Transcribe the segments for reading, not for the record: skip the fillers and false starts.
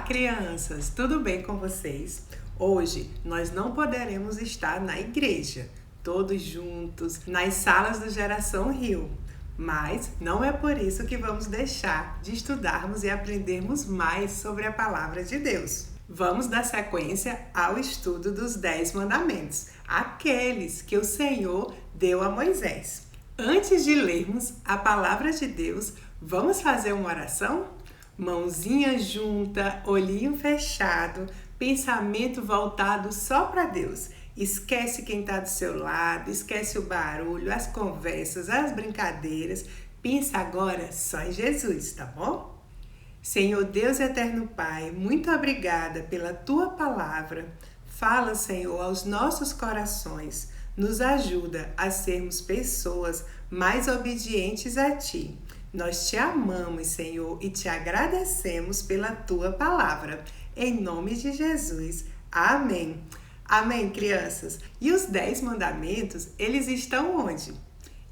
Crianças, tudo bem com vocês? Hoje nós não poderemos estar na igreja, todos juntos, nas salas do Geração Rio, mas não é por isso que vamos deixar de estudarmos e aprendermos mais sobre a Palavra de Deus. Vamos dar sequência ao estudo dos 10 mandamentos, aqueles que o Senhor deu a Moisés. Antes de lermos a Palavra de Deus, vamos fazer uma oração? Mãozinha junta, olhinho fechado, pensamento voltado só para Deus. Esquece quem está do seu lado, esquece o barulho, as conversas, as brincadeiras. Pensa agora só em Jesus, tá bom? Senhor Deus eterno Pai, muito obrigada pela Tua palavra. Fala, Senhor, aos nossos corações. Nos ajuda a sermos pessoas mais obedientes a Ti. Nós te amamos, Senhor, e te agradecemos pela Tua palavra. Em nome de Jesus. Amém. Amém, crianças. E os 10 mandamentos, eles estão onde?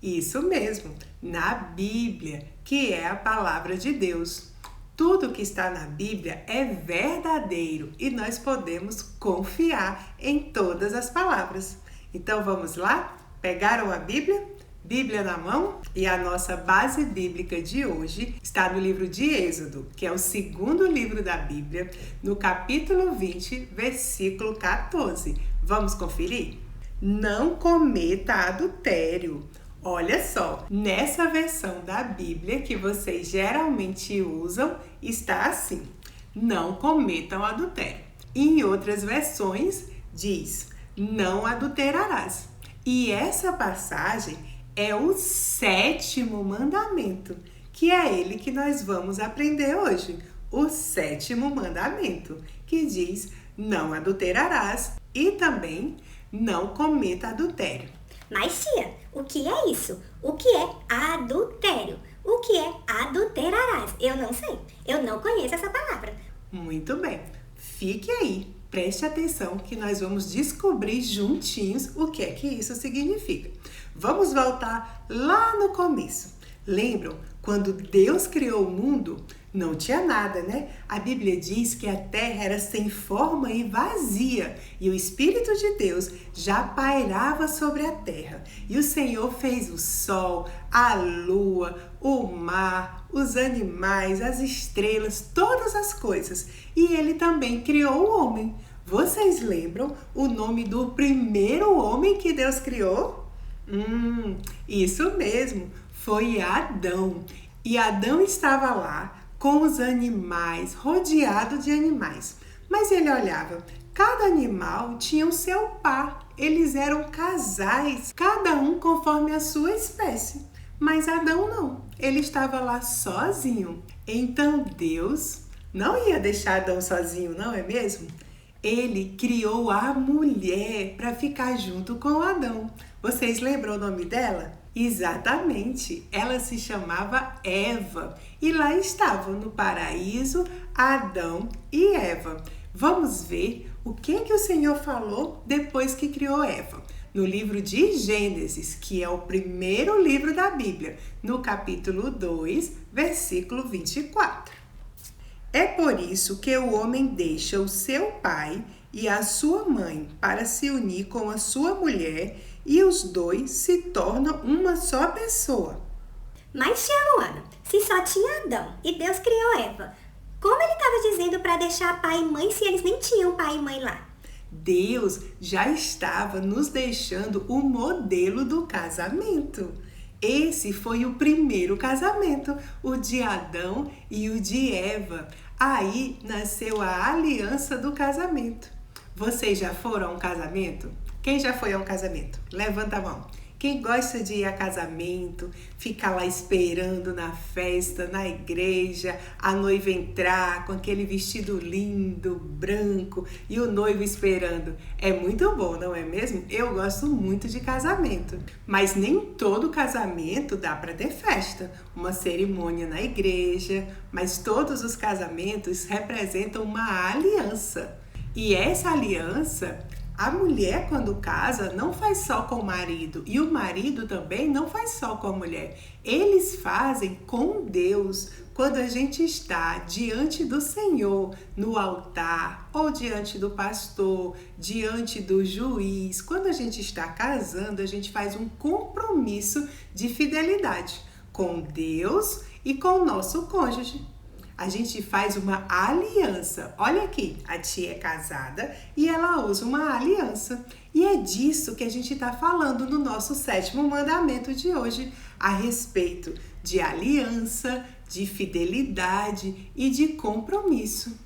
Isso mesmo, na Bíblia, que é a palavra de Deus. Tudo que está na Bíblia é verdadeiro e nós podemos confiar em todas as palavras. Então vamos lá? Pegaram a Bíblia? Bíblia na mão? E a nossa base bíblica de hoje está no livro de Êxodo, que é o segundo livro da Bíblia, no capítulo 20, versículo 14. Vamos conferir? Não cometa adultério. Olha só, nessa versão da Bíblia que vocês geralmente usam, está assim: não cometam adultério. Em outras versões, diz: não adulterarás. E essa passagem é o 7º mandamento, que é ele que nós vamos aprender hoje. O 7º mandamento, que diz: não adulterarás e também não cometa adultério. Mas tia, o que é isso? O que é adultério? O que é adulterarás? Eu não sei, eu não conheço essa palavra. Muito bem, fique aí, preste atenção que nós vamos descobrir juntinhos o que é que isso significa. Vamos voltar lá no começo. Lembram? Quando Deus criou o mundo, não tinha nada, né? A Bíblia diz que a terra era sem forma e vazia, e o Espírito de Deus já pairava sobre a terra. E o Senhor fez o sol, a lua, o mar, os animais, as estrelas, todas as coisas. E Ele também criou o homem. Vocês lembram o nome do primeiro homem que Deus criou? Isso mesmo, foi Adão. E Adão estava lá com os animais, rodeado de animais. Mas ele olhava, cada animal tinha o seu par. Eles eram casais, cada um conforme a sua espécie. Mas Adão não, ele estava lá sozinho. Então Deus não ia deixar Adão sozinho, não é mesmo? Ele criou a mulher para ficar junto com Adão. Vocês lembram o nome dela? Exatamente, ela se chamava Eva e lá estavam no paraíso Adão e Eva. Vamos ver o que o Senhor falou depois que criou Eva. No livro de Gênesis, que é o primeiro livro da Bíblia, no capítulo 2, versículo 24. É por isso que o homem deixa o seu pai e a sua mãe para se unir com a sua mulher e os dois se tornam uma só pessoa. Mas tia Luana, se só tinha Adão e Deus criou Eva, como ele estava dizendo para deixar pai e mãe se eles nem tinham pai e mãe lá? Deus já estava nos deixando o modelo do casamento. Esse foi o primeiro casamento, o de Adão e o de Eva. Aí nasceu a aliança do casamento. Vocês já foram a um casamento? Quem já foi a um casamento? Levanta a mão. Quem gosta de ir a casamento, ficar lá esperando na festa, na igreja, a noiva entrar com aquele vestido lindo, branco e o noivo esperando. É muito bom, não é mesmo? Eu gosto muito de casamento. Mas nem todo casamento dá para ter festa, uma cerimônia na igreja, mas todos os casamentos representam uma aliança. E essa aliança A mulher, quando casa, não faz só com o marido, e o marido também não faz só com a mulher. Eles fazem com Deus. Quando a gente está diante do Senhor, no altar, ou diante do pastor, diante do juiz, quando a gente está casando, a gente faz um compromisso de fidelidade com Deus e com o nosso cônjuge. A gente faz uma aliança. Olha aqui, a tia é casada e ela usa uma aliança. E é disso que a gente está falando no nosso 7º mandamento de hoje, a respeito de aliança, de fidelidade e de compromisso.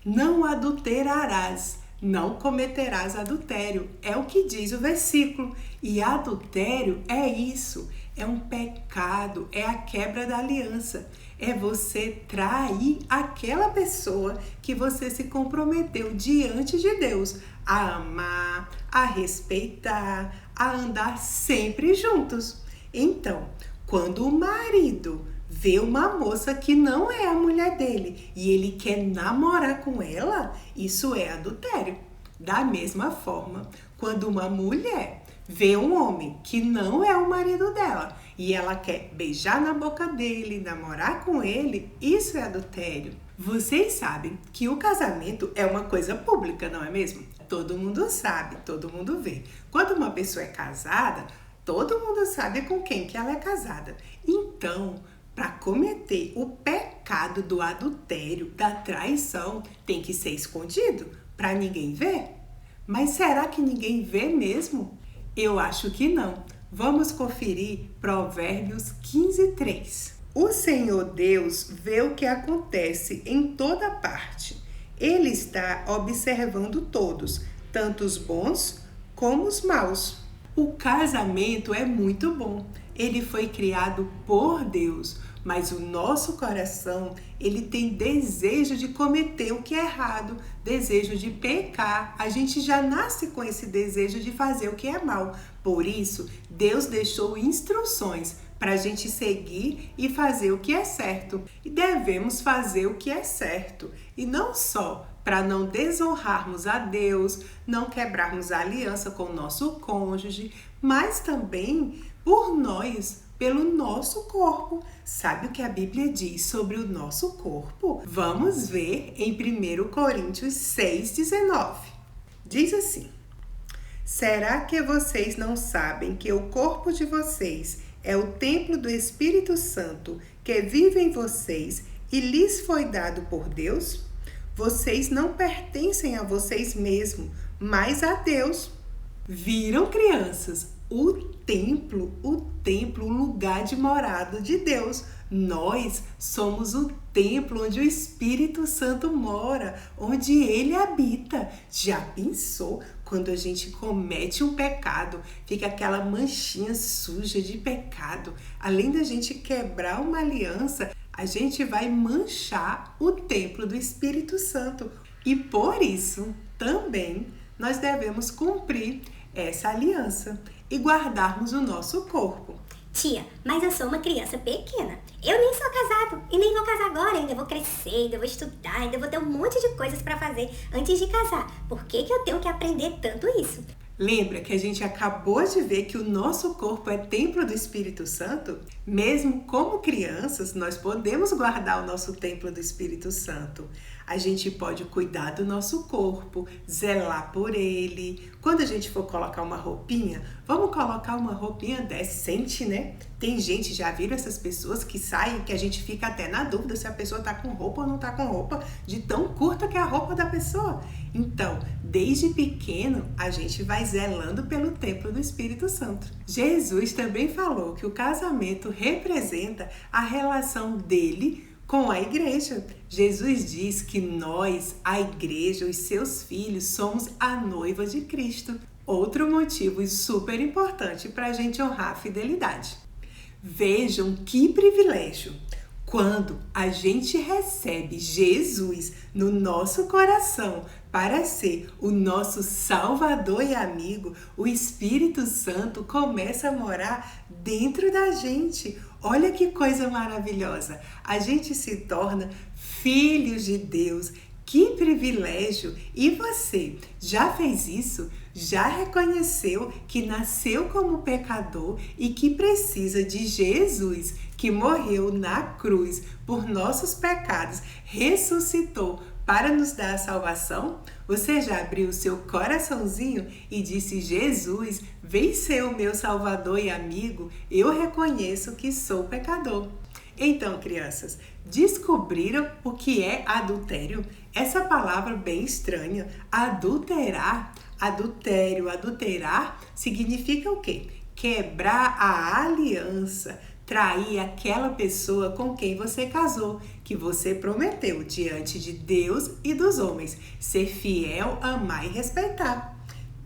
Não adulterarás, não cometerás adultério. É o que diz o versículo. E adultério é isso, é um pecado, é a quebra da aliança. É você trair aquela pessoa que você se comprometeu diante de Deus a amar, a respeitar, a andar sempre juntos. Então, quando o marido vê uma moça que não é a mulher dele e ele quer namorar com ela, isso é adultério. Da mesma forma, quando uma mulher vê um homem que não é o marido dela e ela quer beijar na boca dele, namorar com ele, isso é adultério. Vocês sabem que o casamento é uma coisa pública, não é mesmo? Todo mundo sabe, todo mundo vê. Quando uma pessoa é casada, todo mundo sabe com quem que ela é casada. Então, para cometer o pecado do adultério, da traição, tem que ser escondido para ninguém ver. Mas será que ninguém vê mesmo? Eu acho que não. Vamos conferir Provérbios 15:3. O Senhor Deus vê o que acontece em toda parte. Ele está observando todos, tanto os bons como os maus. O casamento é muito bom. Ele foi criado por Deus, mas o nosso coração, ele tem desejo de cometer o que é errado, desejo de pecar. A gente já nasce com esse desejo de fazer o que é mal. Por isso, Deus deixou instruções para a gente seguir e fazer o que é certo. E devemos fazer o que é certo. E não só para não desonrarmos a Deus, não quebrarmos a aliança com o nosso cônjuge, mas também por nós, pelo nosso corpo. Sabe o que a Bíblia diz sobre o nosso corpo? Vamos ver em 1 Coríntios 6:19. Diz assim: será que vocês não sabem que o corpo de vocês é o templo do Espírito Santo que vive em vocês e lhes foi dado por Deus? Vocês não pertencem a vocês mesmos, mas a Deus. Viram, crianças? O templo, o lugar de morada de Deus. Nós somos o templo onde o Espírito Santo mora, onde ele habita. Já pensou quando a gente comete um pecado, fica aquela manchinha suja de pecado? Além da gente quebrar uma aliança, a gente vai manchar o templo do Espírito Santo. E por isso, também, nós devemos cumprir essa aliança e guardarmos o nosso corpo. Tia, mas eu sou uma criança pequena. Eu nem sou casado e nem vou casar agora. Ainda vou crescer, ainda vou estudar, ainda vou ter um monte de coisas para fazer antes de casar. Por que eu tenho que aprender tanto isso? Lembra que a gente acabou de ver que o nosso corpo é templo do Espírito Santo? Mesmo como crianças, nós podemos guardar o nosso templo do Espírito Santo. A gente pode cuidar do nosso corpo, zelar por ele. Quando a gente for colocar uma roupinha, vamos colocar uma roupinha decente, né? Tem gente, já viram essas pessoas que saem, que a gente fica até na dúvida se a pessoa tá com roupa ou não tá com roupa, de tão curta que é a roupa da pessoa. Então, desde pequeno, a gente vai zelando pelo templo do Espírito Santo. Jesus também falou que o casamento representa a relação dele com a igreja. Jesus diz que nós, a igreja, os seus filhos, somos a noiva de Cristo. Outro motivo super importante para a gente honrar a fidelidade. Vejam que privilégio! Quando a gente recebe Jesus no nosso coração para ser o nosso Salvador e amigo, o Espírito Santo começa a morar dentro da gente. Olha que coisa maravilhosa! A gente se torna filhos de Deus, Que privilégio! E você, já fez isso? Já reconheceu que nasceu como pecador e que precisa de Jesus, que morreu na cruz por nossos pecados, ressuscitou para nos dar a salvação? Você já abriu o seu coraçãozinho e disse: Jesus, vem ser o meu Salvador e amigo, eu reconheço que sou pecador. Então, crianças, descobriram o que é adultério? Essa palavra bem estranha, adulterar, adultério, adulterar, significa o quê? Quebrar a aliança, trair aquela pessoa com quem você casou, que você prometeu diante de Deus e dos homens, ser fiel, amar e respeitar.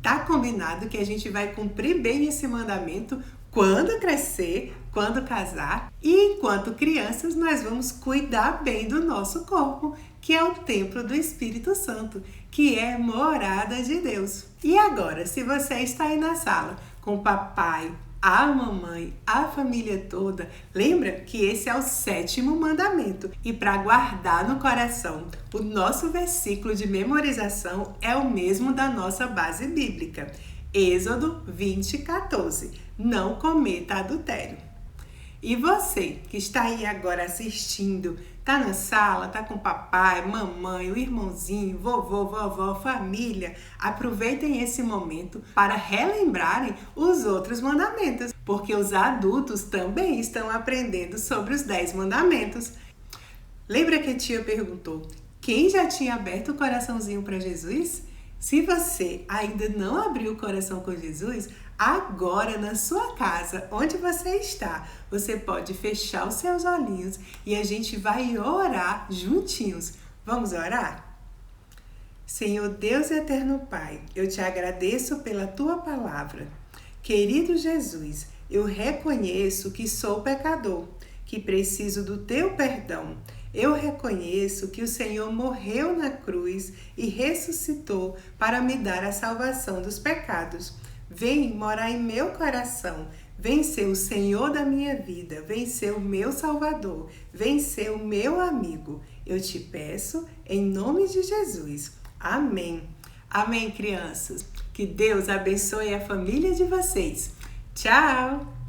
Tá combinado que a gente vai cumprir bem esse mandamento quando crescer, quando casar, e enquanto crianças nós vamos cuidar bem do nosso corpo, que é o templo do Espírito Santo, que é morada de Deus. E agora, se você está aí na sala com o papai, a mamãe, a família toda, lembra que esse é o 7º mandamento. E para guardar no coração, o nosso versículo de memorização é o mesmo da nossa base bíblica. Êxodo 20:14. Não cometa adultério. E você que está aí agora assistindo, tá na sala, tá com papai, mamãe, o irmãozinho, vovô, vovó, família, aproveitem esse momento para relembrarem os outros mandamentos, porque os adultos também estão aprendendo sobre os 10 mandamentos. Lembra que a tia perguntou: quem já tinha aberto o coraçãozinho para Jesus? Se você ainda não abriu o coração com Jesus, agora na sua casa, onde você está, você pode fechar os seus olhinhos e a gente vai orar juntinhos. Vamos orar? Senhor Deus e eterno Pai, eu te agradeço pela tua palavra. Querido Jesus, eu reconheço que sou pecador, que preciso do teu perdão. Eu reconheço que o Senhor morreu na cruz e ressuscitou para me dar a salvação dos pecados. Vem morar em meu coração, vem ser o Senhor da minha vida, vem ser o meu Salvador, vem ser o meu amigo. Eu te peço em nome de Jesus. Amém. Amém, crianças. Que Deus abençoe a família de vocês. Tchau!